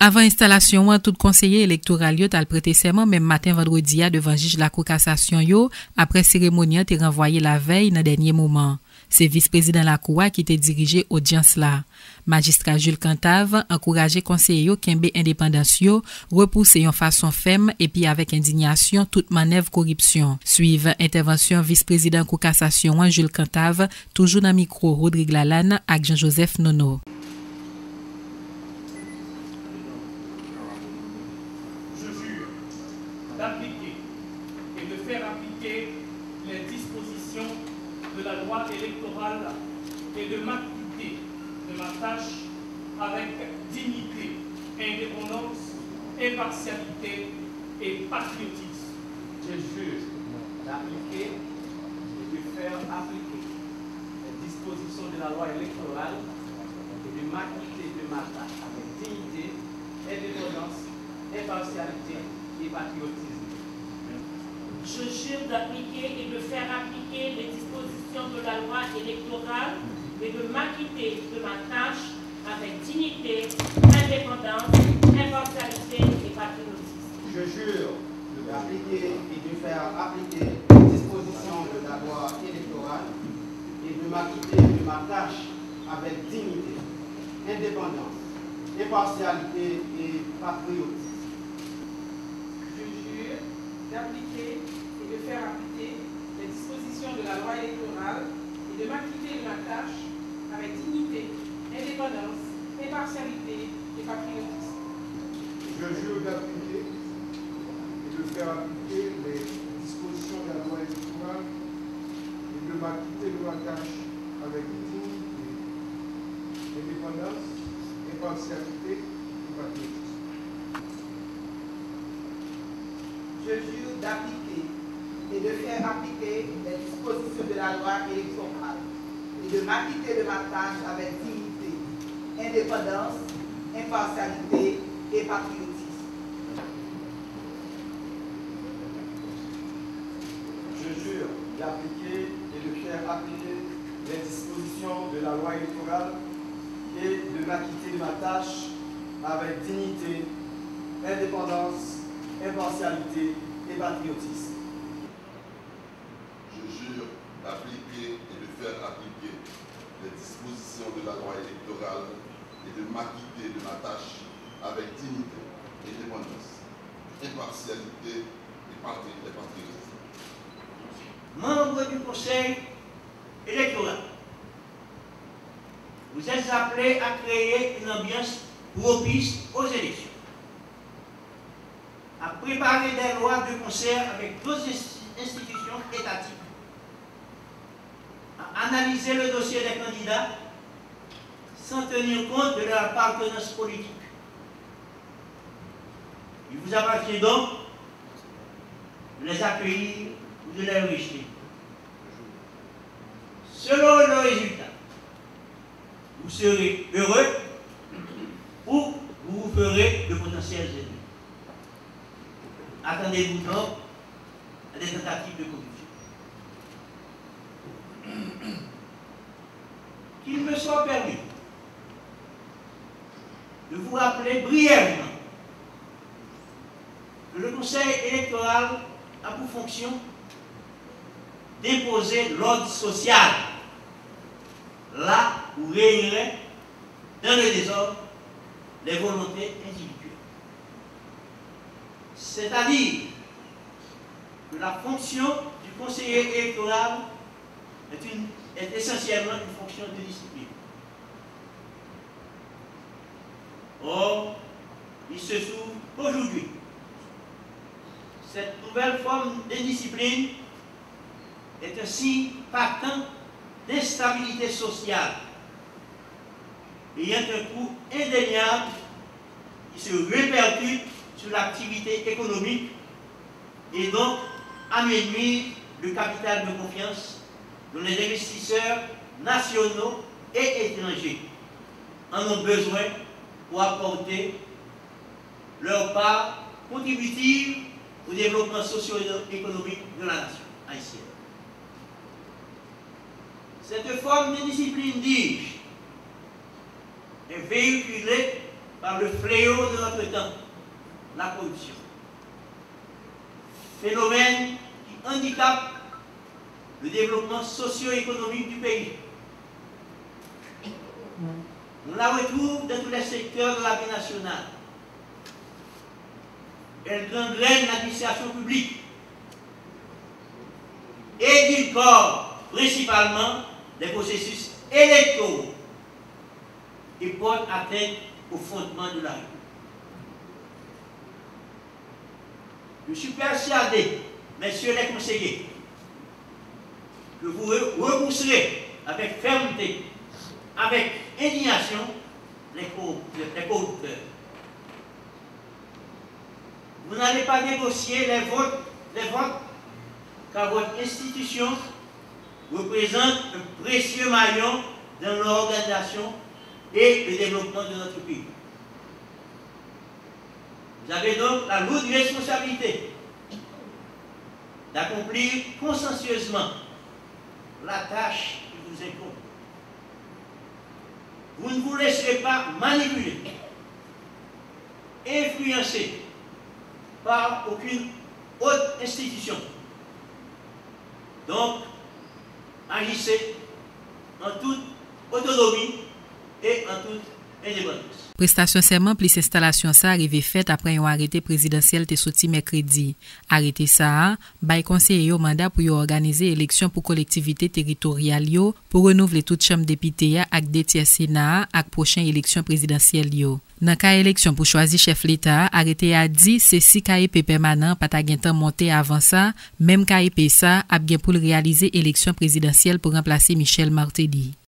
Avant installation, tout conseiller électoral yo t'a prêté serment même matin vendredi devant juge la cour cassation yo après cérémonie te renvoyé la veille dans dernier moment. C'est vice-président la cour qui te dirigé audience là. Magistrat Jules Cantave encouragé conseiller yo kembe indépendance yo, repousser en façon ferme et puis avec indignation toute manœuvre corruption. Suive intervention vice-président cour cassation Jules Cantave, toujours dans micro Rodrigue Lalane avec Jean-Joseph Nono. D'appliquer et de faire appliquer les dispositions de la loi électorale et de m'acquitter de ma tâche avec dignité, indépendance, impartialité et patriotisme. Je jure d'appliquer et de faire appliquer les dispositions de la loi électorale et de m'acquitter de ma tâche avec dignité, indépendance, impartialité et patriotisme. Je jure d'appliquer et de faire appliquer les dispositions de la loi électorale et de m'acquitter de ma tâche avec dignité, indépendance, impartialité et patriotisme. Je jure d'appliquer et de faire appliquer les dispositions de la loi électorale et de m'acquitter de ma tâche avec dignité, indépendance, impartialité et patriotisme. Je jure d'appliquer et de faire appliquer les dispositions de la loi électorale et de m'acquitter de ma tâche avec dignité, indépendance, impartialité et patriotisme. Je jure d'appliquer et de faire appliquer les dispositions de la loi électorale et de m'acquitter de ma tâche avec dignité, indépendance, impartialité et patriotisme. Je jure d'appliquer et de faire appliquer les dispositions de la loi électorale et de m'acquitter de ma tâche avec dignité, indépendance, impartialité et patriotisme. Je jure d'appliquer et de faire appliquer les dispositions de la loi électorale et de m'acquitter de ma tâche avec dignité, indépendance, impartialité et patriotisme. Je jure d'appliquer et de faire appliquer les dispositions de la loi électorale et de m'acquitter de ma tâche avec dignité, indépendance, impartialité et patriotisme. Membre du Conseil électoral, vous êtes appelés à créer une ambiance propice aux élections, à préparer des lois de concert avec d'autres institutions étatiques, à analyser le dossier des candidats sans tenir compte de leur appartenance politique. Il vous appartient donc de les accueillir ou de les rejeter. Selon le résultat, vous serez heureux ou vous vous ferez de potentiels ennemis. Attendez-vous donc à des tentatives de corruption. Qu'il me soit permis de vous rappeler brièvement que le Conseil électoral a pour fonction d'imposer l'ordre social là où régneraient dans le désordre les volontés individuelles. C'est-à-dire que la fonction du conseiller électoral est essentiellement une fonction de discipline. Or, il se trouve aujourd'hui cette nouvelle forme de discipline est un signe patent d'instabilité sociale ayant un coût indéniable qui se répercute sur l'activité économique et donc amenuise le capital de confiance dont les investisseurs nationaux et étrangers en ont besoin pour apporter leur part contributive au développement socio-économique de la nation haïtienne. Cette forme de discipline, dis-je, est véhiculée par le fléau de notre temps, la corruption. Phénomène qui handicape le développement socio-économique du pays. On la retrouve dans tous les secteurs de la vie nationale. Elle gangrène l'administration publique et édulcore principalement les processus électoraux et porte atteinte au fondement de la République. Je suis persuadé, messieurs les conseillers, que vous repousserez avec fermeté, avec indignation, les corrupteurs. Vous n'allez pas négocier les votes car votre institution représente un précieux maillon dans l'organisation et le développement de notre pays. Vous avez donc la lourde responsabilité d'accomplir consciencieusement la tâche qui vous incombe. Vous ne vous laisserez pas manipuler, influencer par aucune autre institution. Donc, agissez en toute autonomie et en toute indépendance. Prestation serment plus installation ça arrivé fait après un arrêté présidentiel te sorti mercredi. Arrêté ça, bay conseiller yo mandat pour organiser élection pour collectivité territoriale yo pour renouveler toute chambre député ak deux tiers sénat ak prochaine élection présidentielle yo. Dans cas élection pour choisir chef l'État, arrêté a dit c'est si KEP permanent pas ta gen temps monter avant ça, même KEP ça a bien pour réaliser élection présidentielle pour remplacer Michel Martelly.